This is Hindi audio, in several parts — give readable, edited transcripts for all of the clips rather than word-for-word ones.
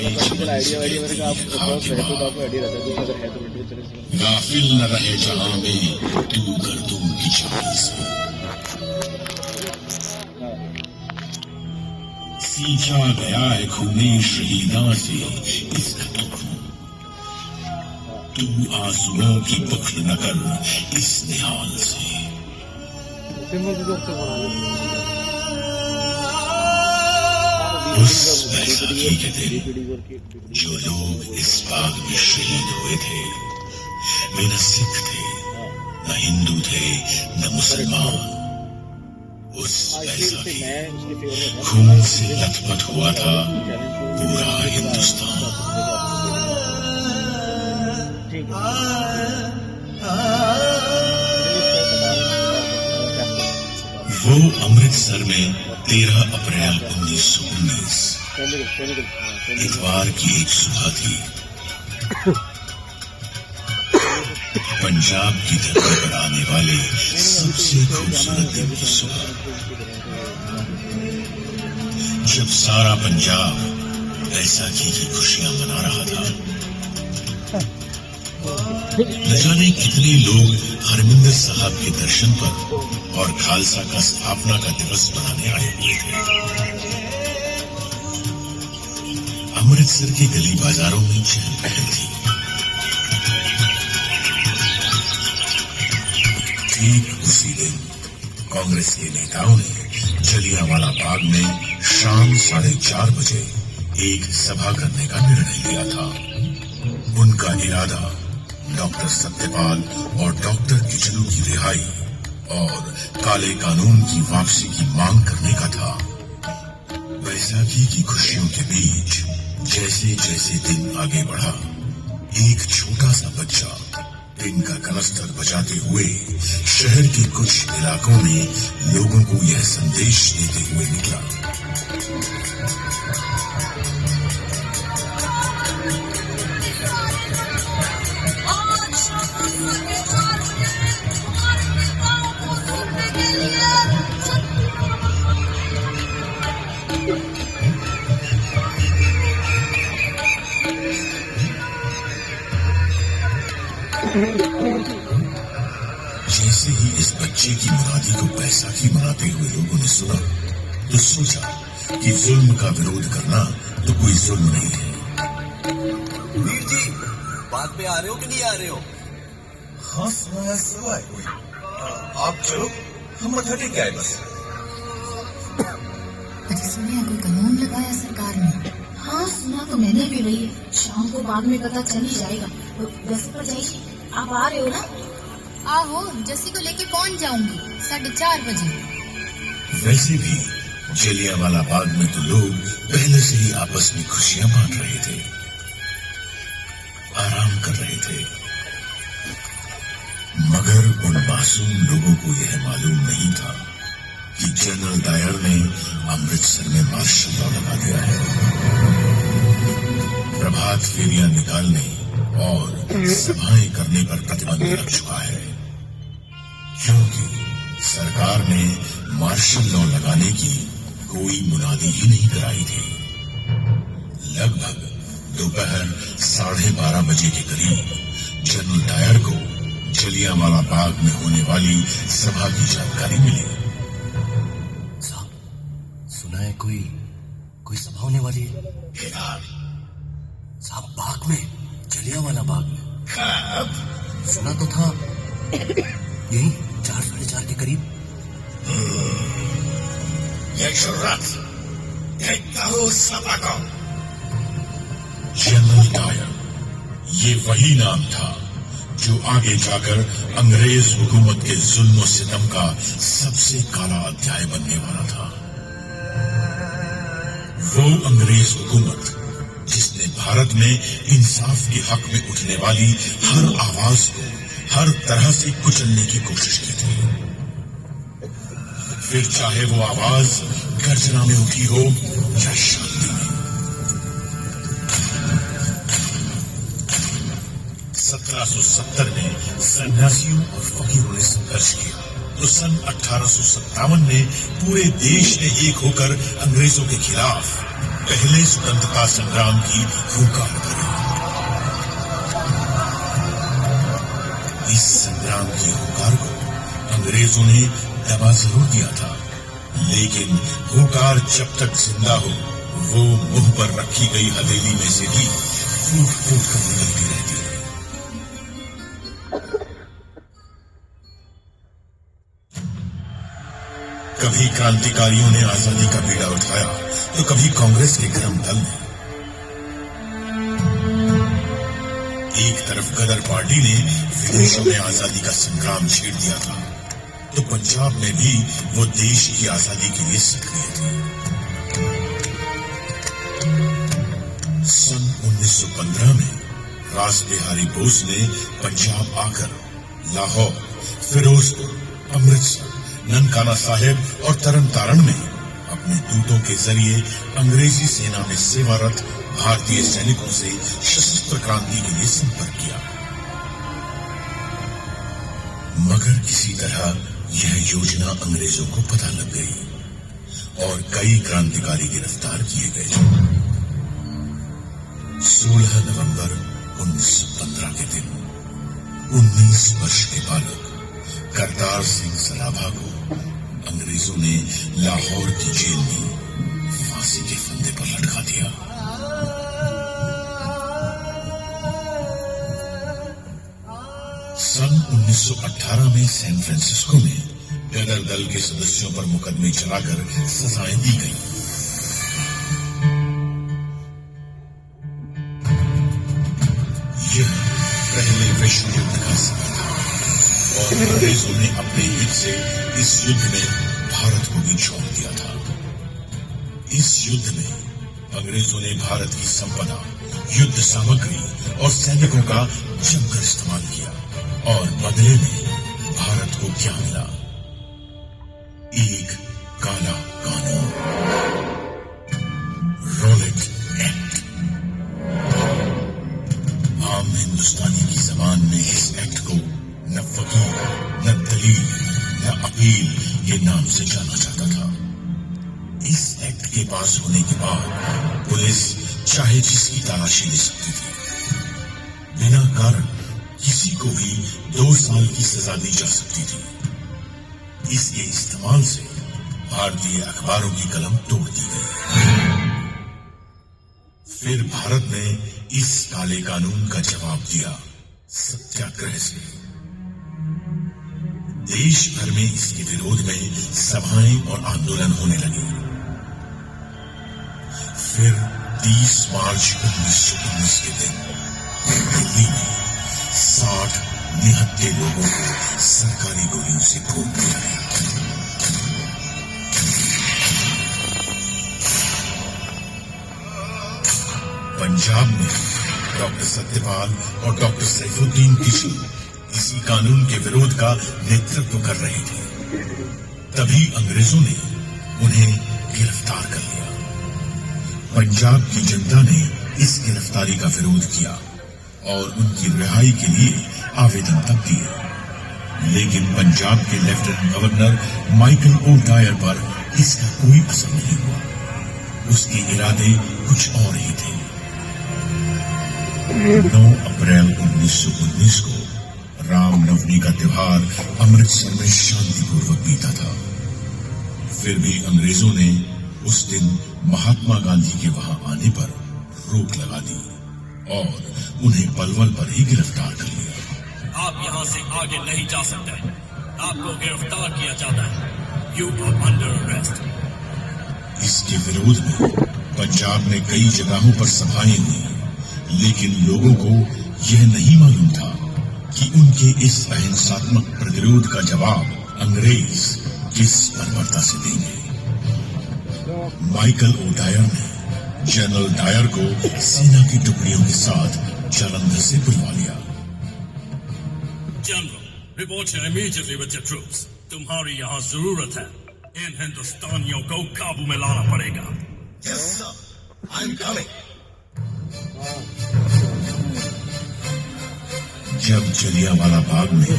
आइडिया वाइडिया मेरे का आप बहुत रहे तो आपको आइडिया रहता है कुछ अगर है तो वीडियो चले गाफिल न रहे जहां में तू गर्दुम की छाई से सींचा गया है खूने शहीदा से इसका तू आंसुओं की बख्ल न कर इस निहाल से उस बैसाखी के दिन जो लोग इस बाग में शहीद हुए थे वे न सिख थे न हिंदू थे न मुसलमान। उस बैसाखी खून से लथपथ हुआ था पूरा हिंदुस्तान। वो अमृतसर में 13 अप्रैल 1919 इतवार की एक सुबह थी। पंजाब की धरती पर आने वाले सबसे खूबसूरत दिन की सुबह, जब सारा पंजाब बैसाखी की खुशियां मना रहा था। न जाने कितने लोग हरमिंदर साहब के दर्शन पर और खालसा का स्थापना का दिवस मनाने आए हुए थे। अमृतसर के गली बाजारों में चहल पहल थी। ठीक उसी दिन कांग्रेस के नेताओं ने जलियांवाला बाग में शाम 4:30 बजे एक सभा करने का निर्णय लिया था। उनका इरादा डॉक्टर सत्यपाल और डॉक्टर किचलू की रिहाई और काले कानून की वापसी की मांग करने का था। बैसाखी की खुशियों के बीच जैसे जैसे दिन आगे बढ़ा, एक छोटा सा बच्चा दिन का कनस्तर बजाते हुए शहर के कुछ इलाकों में लोगों को यह संदेश देते हुए निकला। जैसे ही इस बच्चे की मुरादी को बैसाखी मनाते हुए लोगों ने सुना तो सोचा कि जुल्म का विरोध करना तो कोई जुल्म नहीं है। वीर जी, बात पे आ रहे हो कि नहीं आ रहे हो? हाँ सुना है कोई। आप चलो, हम मत्था टेक आए बस। अच्छा सुनिए, कोई कानून लगाया सरकार ने? हाँ सुना तो मैंने भी वही। शाम को बाग में पता चल ही जाएगा। वैसे पर जाइए, आप आ रहे हो ना? आहो, जस्सी को लेके पहुंच जाऊंगी 4:30 बजे। वैसे भी जलियांवाला बाग में तो लोग पहले से ही आपस में खुशियां बांट रहे थे, आराम कर रहे थे। मगर उन मासूम लोगों को यह मालूम नहीं था कि जनरल डायर ने अमृतसर में मार्शल लॉ लगा दिया है। प्रभात फेरियां निकालने और सभाएं करने पर प्रतिबंध लग चुका है, क्योंकि सरकार ने मार्शल लॉ लगाने की कोई मुनादी ही नहीं कराई थी। लगभग दोपहर 12:30 बजे के करीब जनरल डायर को जलियांवाला बाग में होने वाली सभा की जानकारी मिली। साहब, सुना है कोई सभा होने वाली है। साहब, बाग में, जलियांवाला बाग में। कब? सुना तो था यही 4-4:30 के करीब। ये जुर्रत, देखता हूँ सभा को। जनरल डायर, ये वही नाम था जो आगे जाकर अंग्रेज हुकूमत के जुल्म और सितम का सबसे काला अध्याय बनने वाला था। वो अंग्रेज हुकूमत जिसने भारत में इंसाफ के हक में उठने वाली हर आवाज को हर तरह से कुचलने की कोशिश की थी। फिर चाहे वो आवाज गर्जना में उठी हो या शांति में। 1770 में सन्यासियों और फकीरों ने संघर्ष किया तो सन 1857 में पूरे देश ने एक होकर अंग्रेजों के खिलाफ पहले स्वतंत्रता संग्राम की हुंकार भरी। इस संग्राम की हुंकार को अंग्रेजों ने दबा जरूर दिया था, लेकिन हुंकार जब तक जिंदा हो वो मुंह पर रखी गई हथेली में से भी फूट फूट कर निकलती रहती है। कभी क्रांतिकारियों ने आजादी का बीड़ा उठाया तो कभी कांग्रेस के गरम दल ने। एक तरफ गदर पार्टी ने विदेशों में आजादी का संग्राम छेड़ दिया था, तो पंजाब में भी वो देश की आजादी के लिए सक्रिय थे। सन 1915 में रासबिहारी बोस ने पंजाब आकर लाहौर, फिरोजपुर, अमृतसर, ननकाना साहिब और तरन तारण में अपने दूतों के जरिए अंग्रेजी सेना में सेवारत भारतीय सैनिकों से सशस्त्र क्रांति के लिए संपर्क किया, मगर किसी तरह यह योजना अंग्रेजों को पता लग गई और कई क्रांतिकारी गिरफ्तार किए गए। 16 नवंबर 1915 के दिन 19 वर्ष के बालक करतार सिंह सराभा को अंग्रेजों ने लाहौर की जेल में फांसी के फंदे पर लटका दिया। सन 1918 में सैन फ्रांसिस्को में गदर दल के सदस्यों पर मुकदमे चलाकर सजाएं दी गई। यह पहले विश्व युद्ध का समय था और अंग्रेजों ने अपने हित से इस युद्ध में भारत को भी छोड़ दिया था। इस युद्ध में अंग्रेजों ने भारत की संपदा, युद्ध सामग्री और सैनिकों का जमकर इस्तेमाल किया और बदले में भारत को क्या मिला? एक काला कानून, रॉलेट एक्ट। आम हिंदुस्तानी की जबान में इस एक्ट को न फकीर, न दलील, न अपील के नाम से जाना जाता था। इस एक्ट के पास होने के बाद पुलिस चाहे जिसकी तलाशी ले सकती थी। बिना कारण किसी को भी 2 साल की सजा दी जा सकती थी। इसके इस्तेमाल से भारतीय अखबारों की कलम तोड़ दी गई। फिर भारत ने इस काले कानून का जवाब दिया सत्याग्रह से। देश भर में इसके विरोध में सभाएं और आंदोलन होने लगे। फिर 30 मार्च 1919 के दिन दिल्ली में 60 निहत्थे लोगों को सरकारी गोलियों से भून दिया गया। पंजाब में डॉक्टर सत्यपाल और डॉक्टर सैफुद्दीन किशोर इसी कानून के विरोध का नेतृत्व कर रहे थे। तभी अंग्रेजों ने उन्हें गिरफ्तार कर लिया। पंजाब की जनता ने इस गिरफ्तारी का विरोध किया और उनकी रिहाई के लिए आवेदन तक दिए, लेकिन पंजाब के lieutenant governor Michael O'Dwyer पर इसका कोई असर नहीं हुआ। उसके इरादे कुछ और ही थे। 9 अप्रैल 1919 को रामनवमी का त्योहार अमृतसर में शांतिपूर्वक बीता था। फिर भी अंग्रेजों ने उस दिन महात्मा गांधी के वहां आने पर रोक लगा दी और उन्हें पलवल पर ही गिरफ्तार कर लिया। आप यहाँ से आगे नहीं जा सकते, आपको गिरफ्तार किया जाता है। You are under arrest. इसके विरोध में पंजाब में कई जगहों पर सभाएं हुई, लेकिन लोगों को यह नहीं मालूम था कि उनके इस अहिंसात्मक प्रतिरोध का जवाब अंग्रेज किस बर्बरता से देंगे। माइकल ओ डायर ने जनरल डायर को सेना की टुकड़ियों के साथ जालंधर से बुलवा लिया। General, report immediately with your troops. तुम्हारी यहाँ जरूरत है। इन हिंदुस्तानियों को काबू में लाना पड़ेगा। Yes sir, I am coming. जब जलियांवाला बाग में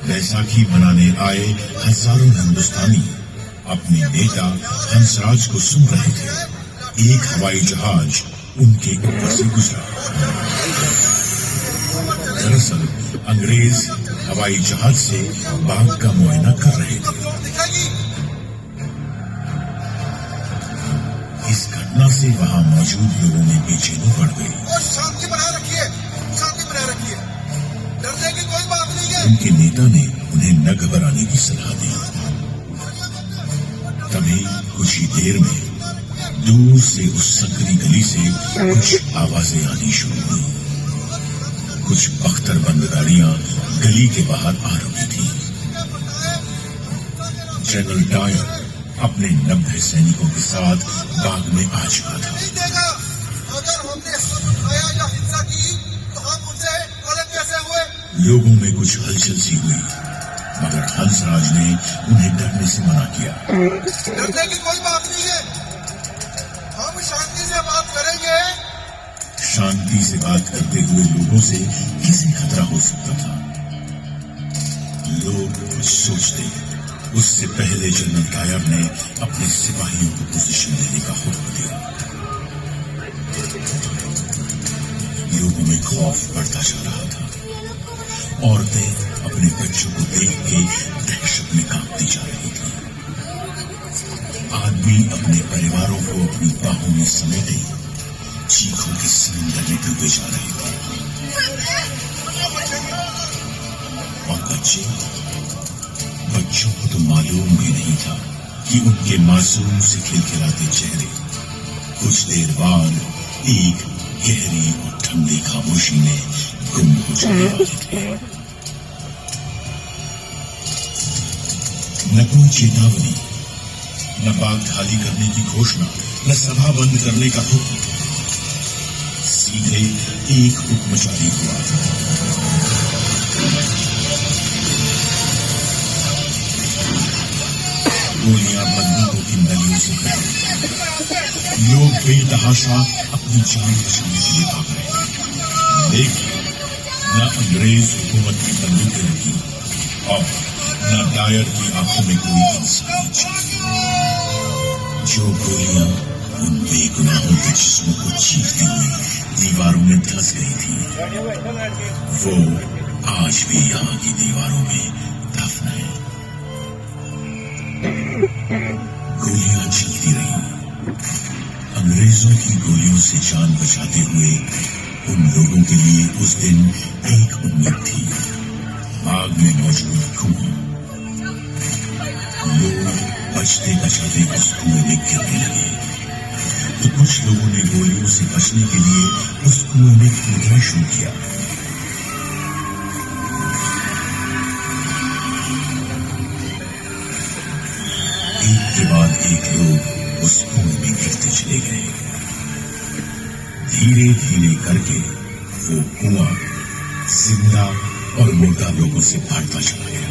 बैसाखी मनाने आए हजारों हिंदुस्तानी अपने नेता हंसराज को सुन रहे थे, एक हवाई जहाज उनके ऊपर से गुजरा। दरअसल अंग्रेज हवाई जहाज से बाग का मुआयना कर रहे थे। इस घटना से वहां मौजूद लोगों में बेचैनी बढ़ गई। और शांति बनाए रखिए, शांति बनाए रखिए, डरने की कोई बात नहीं है। उनके नेता ने उन्हें न घबराने की सलाह दी। तभी कुछ ही देर में दूर से उस संकरी गली से कुछ आवाजें आनी शुरू हुई। कुछ बख्तरबंद गाड़ियां गली के बाहर आ रही थी। जनरल डायर अपने 90 सैनिकों के साथ बाग में आ चुका था। अगर हमने हाथ उठाया या हिंसा की तो हम उनसे अलग कैसे हुए? लोगों में कुछ हलचल सी हुई, मगर हंसराज ने उन्हें डरने से मना किया। डरने की कोई बात नहीं है, हम शांति से बात करेंगे। शांति से बात करते हुए लोगों से किसे खतरा हो सकता था? लोग सोचते उससे पहले जनरल डायर ने अपने सिपाहियों को पोजीशन लेने का हुक्म दिया। लोगों में खौफ बढ़ता जा रहा था। औरतें अपने बच्चों को देख के दहशत में कांपती जा रही थी। आदमी अपने परिवारों को अपनी बाहों में समेटे चीखों के समंदर में डूबे जा रहे थे। और बच्चों को तो मालूम भी नहीं था कि उनके मासूम से खिलखिलाते चेहरे कुछ देर बाद एक गहरी और ठंडी खामोशी में गुम हो जाने वाले थे। न कोई चेतावनी, न बाग खाली करने की घोषणा, न सभा बंद करने का हुक्म। सीधे एक हुक्म जारी हुआ। गोलियां बंदूकों की नलियों से फैली। लोग बेतहाशा अपनी जान बचाने के लिए भाग रहे थे। लेकिन न अंग्रेज हुकूमत की बंदूकें रुकी और न डायर की आंखों में कोई इंसानी चीज। जो गोलियां उन बेगुनाहों के जिस्मों को चीरती हुई दीवारों में धंस गई थी, वो आज भी यहाँ की दीवारों में दफन है। गोलियां चलती रही। अंग्रेजों की गोलियों से जान बचाते हुए उन लोगों के लिए उस दिन एक उम्मीद थी, बाग में मौजूद कुआं। लोग बचते बचाते उस कुएं में गिरने लगे, तो कुछ लोगों ने गोलियों से बचने के लिए उस कुएं में कूदना शुरू किया। एक के बाद एक लोग उस कुएं में गिरते चले गए। धीरे धीरे करके वो कुआं जिंदा और मुर्दा लोगों से भरता चला गया।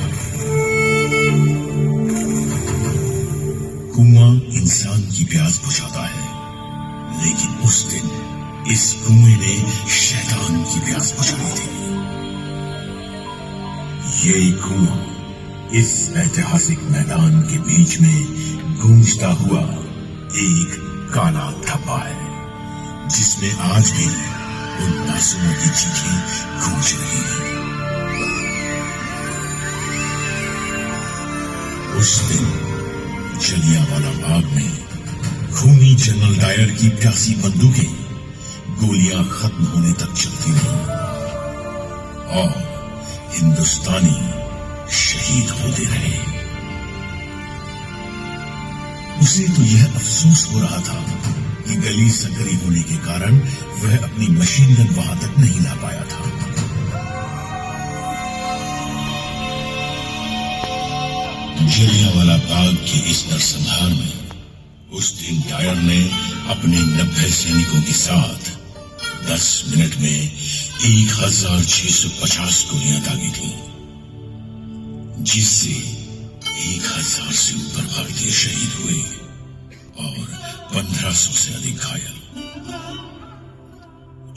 कुआं इंसान की प्यास बुझाता है, लेकिन उस दिन इस कुएं ने शैतान की प्यास बुझाई थी। ये कुआं इस ऐतिहासिक मैदान के बीच में गूंजता हुआ एक काला धब्बा है, जिसमें आज भी उन मासूमों की चीखें गूंज रही हैं। उस दिन जलियांवाला बाग में खूनी जनरल डायर की प्यासी बंदूकें गोलियां खत्म होने तक चलती रहीं और हिंदुस्तानी शहीद होते रहे। उसे तो यह अफसोस हो रहा था कि गली संकरी होने के कारण वह अपनी मशीन गन वहां तक नहीं ला पाया था। जलियांवाला बाग के इस नरसंहार में उस दिन डायर ने अपने 90 सैनिकों के साथ 10 मिनट में 1650 गोलियां दागी थी, जिससे 1000 से ऊपर भारतीय शहीद हुए और 1500 से अधिक घायल।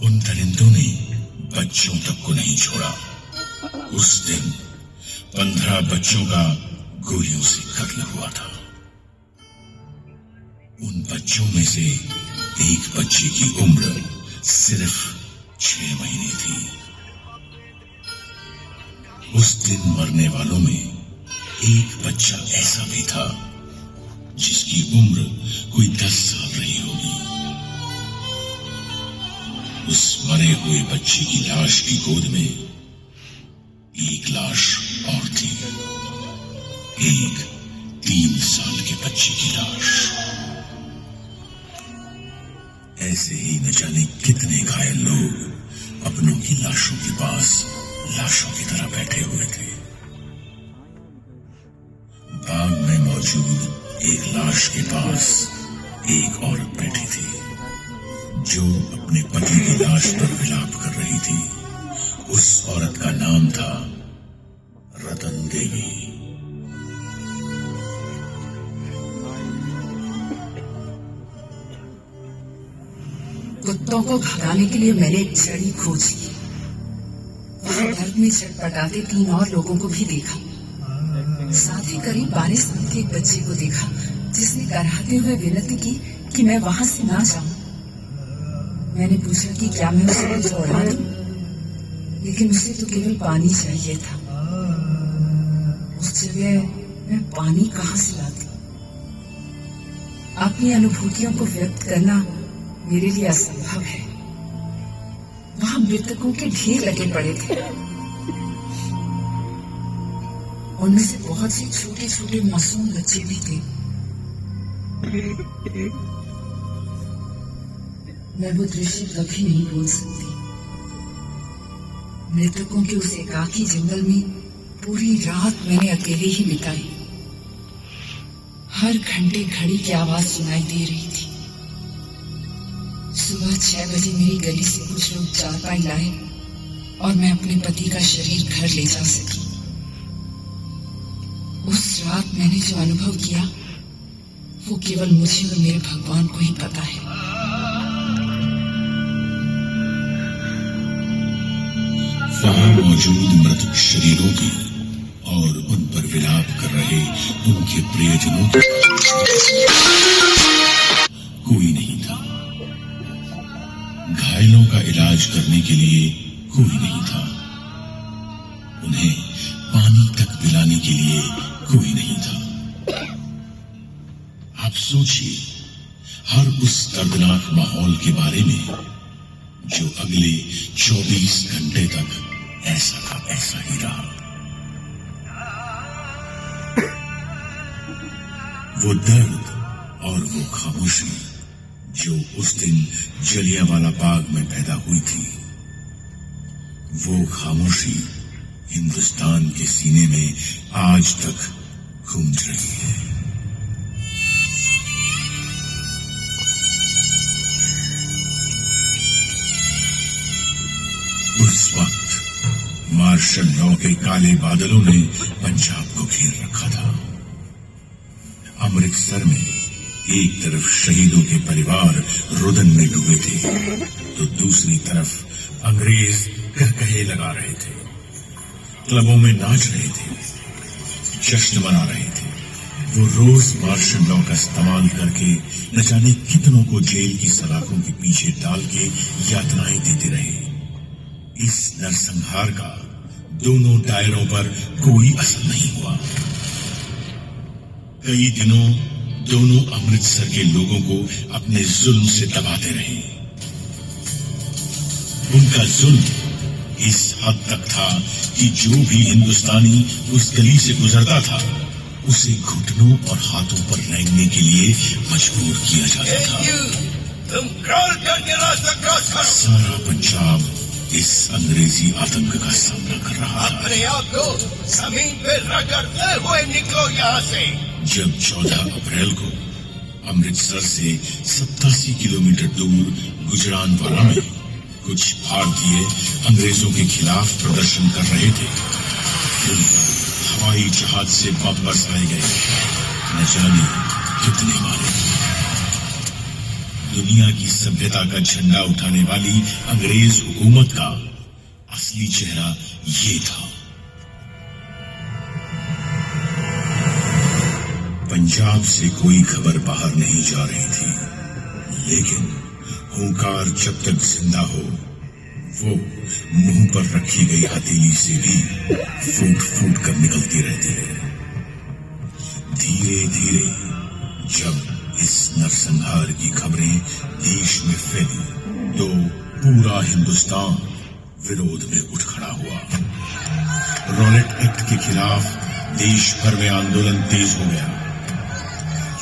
उन दरिंदों ने बच्चों तक को नहीं छोड़ा। उस दिन 15 बच्चों का गोलियों से कत्ल हुआ था। उन बच्चों में से एक बच्चे की उम्र सिर्फ 6 महीने थी। उस दिन मरने वालों में एक बच्चा ऐसा भी था जिसकी उम्र कोई 10 साल रही होगी। उस मरे हुए बच्चे की लाश की गोद में एक लाश और थी, एक 3 साल के बच्चे की लाश। ऐसे ही न जाने कितने घायल लोग अपनों की लाशों के पास लाशों की तरह बैठे हुए थे। बाग में मौजूद एक लाश के पास एक औरत बैठी थी जो अपने पति की लाश पर विलाप कर रही थी। उस औरत का नाम था रतन देवी। कुत्तों को भगाने के लिए मैंने एक छड़ी खोजी। वहां दर्द में छटपटाते 3 और लोगों को भी देखा। साथ ही करीब 12 साल के एक बच्चे को देखा जिसने कराहते हुए विनती की कि मैं वहां से ना जाऊं। मैंने पूछा कि क्या मैं उसे कुछ उड़ा दूं, लेकिन उसे तो केवल पानी चाहिए था। उस जगह मैं पानी कहां से लाती? अपनी अनुभूतियों को व्यक्त करना मेरे लिए असंभव है। वहां मृतकों के ढेर लगे पड़े थे। उनमें से बहुत से छोटे छोटे मासूम बच्चे भी थे। मैं वो दृश्य कभी नहीं भूल सकती। मृतकों के उस एकाकी जंगल में पूरी रात मैंने अकेले ही बिताई। हर घंटे घड़ी की आवाज सुनाई दे रही थी। सुबह 6 बजे मेरी गली से कुछ लोग चारपाई लाए और मैं अपने पति का शरीर घर ले जा सकी। उस रात मैंने जो अनुभव किया वो केवल मुझे और मेरे भगवान को ही पता है। वहां मौजूद मृतक शरीरों की और उन पर विलाप कर रहे उनके प्रियजनों की कोई नहीं था। घायलों का इलाज करने के लिए कोई नहीं था। उन्हें पानी तक पिलाने के लिए कोई नहीं था। आप सोचिए हर उस दर्दनाक माहौल के बारे में जो अगले 24 घंटे तक ऐसा का ऐसा ही रहा। वो दर्द और वो खामोशी जो उस दिन जलियांवाला बाग में पैदा हुई थी, वो खामोशी हिंदुस्तान के सीने में आज तक गूंज रही है। उस वक्त मार्शल लॉ के काले बादलों ने पंजाब को घेर रखा था। अमृतसर में एक तरफ शहीदों के परिवार रुदन में डूबे थे, तो दूसरी तरफ अंग्रेज कहकहे लगा रहे थे, क्लबों में नाच रहे थे, जश्न मना रहे थे। वो रोज मार्शल लॉ का इस्तेमाल करके न जाने कितनों को जेल की सलाखों के पीछे डाल के यातनाएं देते रहे। इस नरसंहार का दोनों दायरों पर कोई असर नहीं हुआ। कई दिनों दोनों अमृतसर के लोगों को अपने जुल्म से दबाते रहे। उनका जुल्म इस हद तक था कि जो भी हिंदुस्तानी उस गली से गुजरता था उसे घुटनों और हाथों पर रेंगने के लिए मजबूर किया जाता था। तुम क्रॉल करके रास्ता क्रॉस करो। सारा पंजाब इस अंग्रेजी आतंक का सामना कर रहा था। अपने आप को जमीन पे रगड़ते हुए निकलो यहाँ से। जब 14 अप्रैल को अमृतसर से 87 किलोमीटर दूर गुजरानवाला में कुछ भारतीय अंग्रेजों के खिलाफ प्रदर्शन कर रहे थे, उन पर हवाई जहाज से बम बरसाए गए। न जाने कितने मारे। दुनिया की सभ्यता का झंडा उठाने वाली अंग्रेज हुकूमत का असली चेहरा ये था। पंजाब से कोई खबर बाहर नहीं जा रही थी, लेकिन हुंकार जब तक जिंदा हो वो मुंह पर रखी गई हथेली से भी फूट फूट कर निकलती रहती है। धीरे धीरे जब इस नरसंहार की खबरें देश में फैली तो पूरा हिंदुस्तान विरोध में उठ खड़ा हुआ। रॉलेट एक्ट के खिलाफ देश भर में आंदोलन तेज हो गया।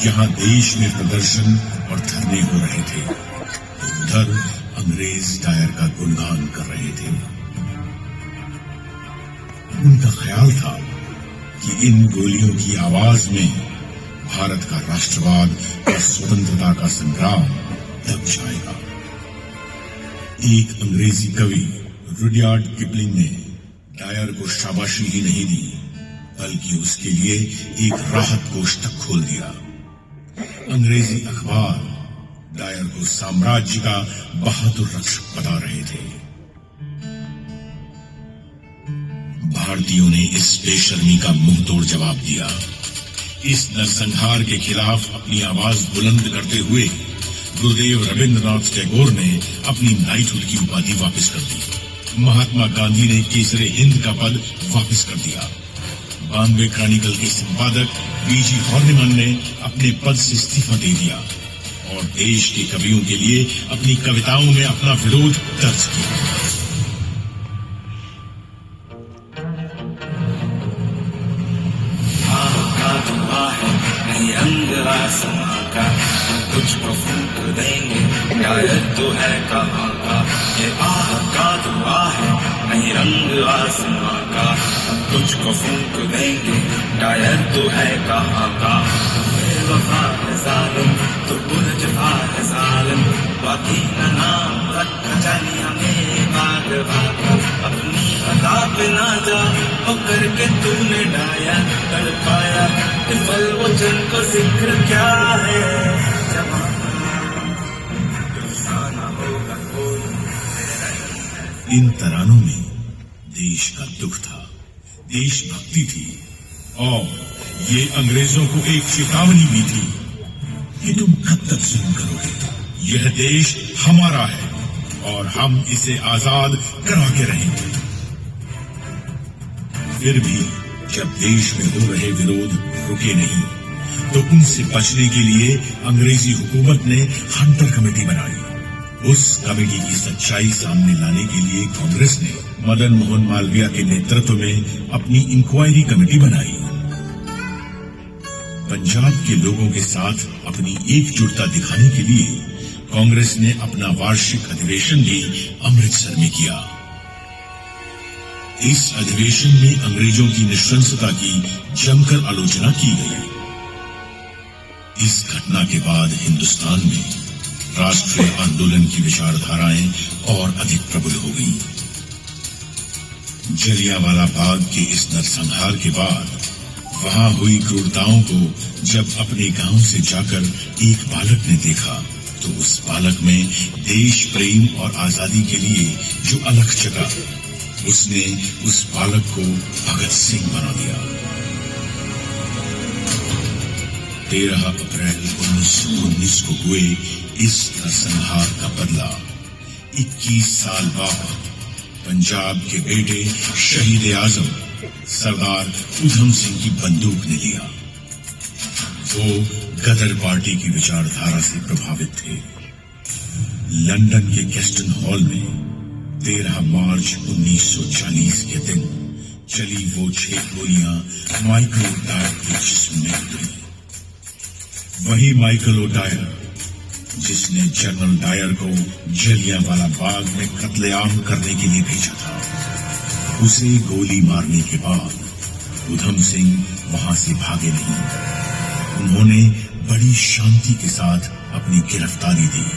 यहाँ देश में प्रदर्शन और धरने हो रहे थे तो उधर अंग्रेज डायर का गुणगान कर रहे थे। उनका ख्याल था कि इन गोलियों की आवाज में भारत का राष्ट्रवाद और स्वतंत्रता का संग्राम दब जाएगा। एक अंग्रेजी कवि रुडयार्ड किपलिंग ने डायर को शाबाशी ही नहीं दी बल्कि उसके लिए एक राहत कोष तक खोल दिया। अंग्रेजी अखबार डायर को साम्राज्य का बहादुर रक्षक बता रहे थे। भारतीयों ने इस बेशर्मी का मुंह तोड़ जवाब दिया। इस नरसंहार के खिलाफ अपनी आवाज बुलंद करते हुए गुरुदेव रविंद्रनाथ टैगोर ने अपनी नाइटहुड की उपाधि वापस कर दी। महात्मा गांधी ने केसरे हिंद का पद वापस कर दिया। बॉम्बे क्रॉनिकल के संपादक बीजी हॉर्निमन ने अपने पद से इस्तीफा दे दिया और देश के कवियों के लिए अपनी कविताओं में अपना विरोध दर्ज किया। तुझको फूंक देंगे डायर तो है कहाँ का, ये आह का दुआ है नहीं रंग आसमां का। तुझको फूंक देंगे डायर तो है कहाँ का, बेवफा है जालिम तो पुरजफा है जालिम। बाकी का नाम रख जानी हमें भाग भाग, अपनी अदा पे ना जा वो करके तूने डायर कर पाया। पल वचन को जिक्र क्या है इन तरानों में देश का दुख था, देशभक्ति थी और ये अंग्रेजों को एक चेतावनी भी थी कि तुम कब तक जुल्म करोगे। यह देश हमारा है और हम इसे आजाद करा के रहेंगे। फिर भी जब देश में हो रहे विरोध रुके नहीं तो उनसे बचने के लिए अंग्रेजी हुकूमत ने हंटर कमेटी बनाई। उस कमेटी की सच्चाई सामने लाने के लिए कांग्रेस ने मदन मोहन मालवीय के नेतृत्व में अपनी इंक्वायरी कमेटी बनाई। पंजाब के लोगों के साथ अपनी एकजुटता दिखाने के लिए कांग्रेस ने अपना वार्षिक अधिवेशन भी अमृतसर में किया। इस अधिवेशन में अंग्रेजों की नृशंसता की जमकर आलोचना की गई। इस घटना के बाद हिंदुस्तान में राष्ट्रीय आंदोलन की विचारधाराएं और अधिक प्रबल हो गई। जलियांवाला बाग के इस नरसंहार के बाद वहां हुई क्रूरताओं को जब अपने गांव से जाकर एक बालक ने देखा तो उस बालक में देश प्रेम और आजादी के लिए जो अलख जगा, उसने उस बालक को भगत सिंह बना दिया। 13 अप्रैल 1919 को हुए इस नरसंहार का बदला 21 साल बाद पंजाब के बेटे शहीद आजम सरदार उधम सिंह की बंदूक ने लिया। वो गदर पार्टी की विचारधारा से प्रभावित थे। लंदन के कैस्टन हॉल में 13 मार्च 1940 के दिन चली वो 6 गोलियां माइकल ओडायर के जिस्म में उतरी। वही माइकल ओडायर जिसने जनरल डायर को जलियांवाला बाग में कत्लेआम करने के लिए भेजा था, उसे गोली मारने के बाद उधम सिंह वहां से भागे नहीं। उन्होंने बड़ी शांति के साथ अपनी गिरफ्तारी दी।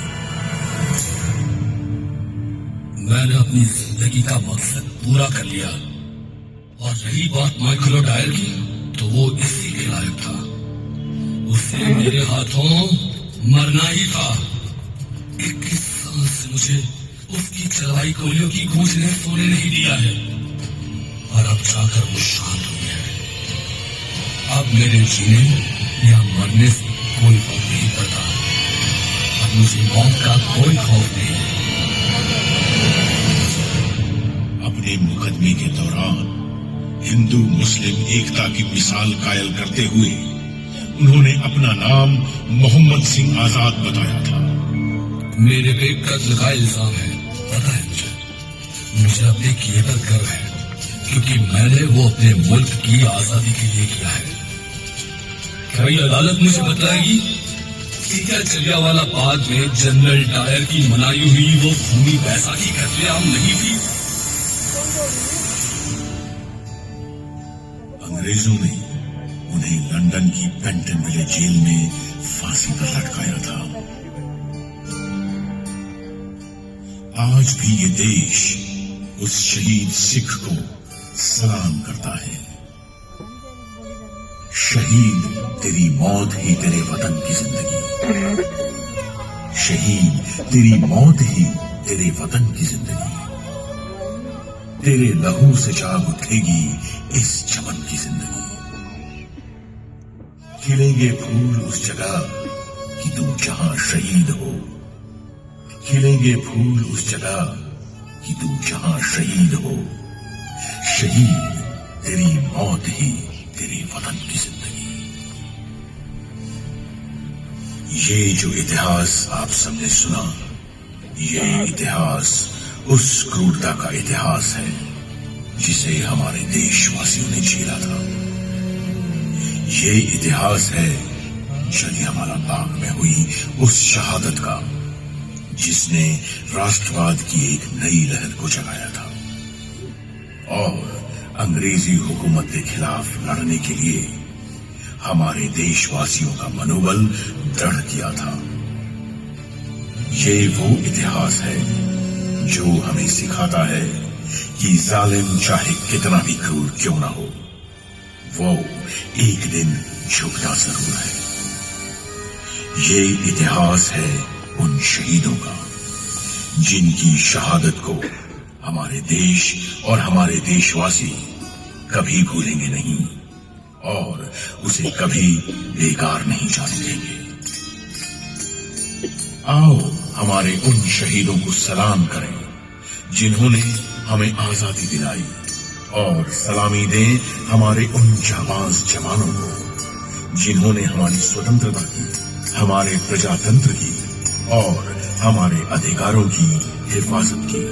मैंने अपनी जिंदगी का मकसद पूरा कर लिया और रही बात माइकल ओडायर की तो वो इसी के लायक था। उसे मेरे हाथों मरना ही था। 21 साल से मुझे उसकी चलाई गोलियों की गूंज ने सोने नहीं दिया है और अब जाकर वो शांत हुई है। अब मेरे जीने या मरने से कोई फर्क नहीं पड़ता। अब मुझे मौत का कोई खौफ नहीं है। अपने मुकदमे के दौरान हिंदू मुस्लिम एकता की मिसाल कायल करते हुए उन्होंने अपना नाम मोहम्मद सिंह आजाद बताया था। मेरे पे कत्ल का इल्जाम है, पता है मुझे अपने किए पर गर्व है, क्योंकि मैंने वो अपने मुल्क की आजादी के लिए किया है। क्या ये अदालत मुझे बताएगी कि क्या जलियांवाला बाग में जनरल डायर की मनाई हुई वो भूमि बैसाखी कत्लेआम नहीं थी? अंग्रेजों ने उन्हें लंदन की पेंटनविले जेल में फांसी पर लटकाया था। आज भी ये देश उस शहीद सिख को सलाम करता है। शहीद तेरी मौत ही तेरे वतन की जिंदगी, शहीद तेरी मौत ही तेरे वतन की जिंदगी, तेरे लहू से जाग उठेगी इस चमन की जिंदगी। खिलेंगे फूल उस जगह कि तुम जहां शहीद हो, खिलेंगे फूल उस जगह कि तू जहां शहीद हो, शहीद तेरी मौत ही तेरे वतन की जिंदगी। ये जो इतिहास आप सबने सुना, ये इतिहास उस क्रूरता का इतिहास है जिसे हमारे देशवासियों ने झेला था। ये इतिहास है जलियांवाला बाग में हुई उस शहादत का जिसने राष्ट्रवाद की एक नई लहर को जगाया था और अंग्रेजी हुकूमत के खिलाफ लड़ने के लिए हमारे देशवासियों का मनोबल दृढ़ किया था। ये वो इतिहास है जो हमें सिखाता है कि जालिम चाहे कितना भी क्रूर क्यों ना हो, वो एक दिन झुकना जरूर है। ये इतिहास है उन शहीदों का जिनकी शहादत को हमारे देश और हमारे देशवासी कभी भूलेंगे नहीं और उसे कभी बेकार नहीं जाने देंगे। आओ हमारे उन शहीदों को सलाम करें जिन्होंने हमें आजादी दिलाई और सलामी दें हमारे उन जाबाज जवानों को जिन्होंने हमारी स्वतंत्रता की, हमारे प्रजातंत्र की और हमारे अधिकारों की हिफाजत की।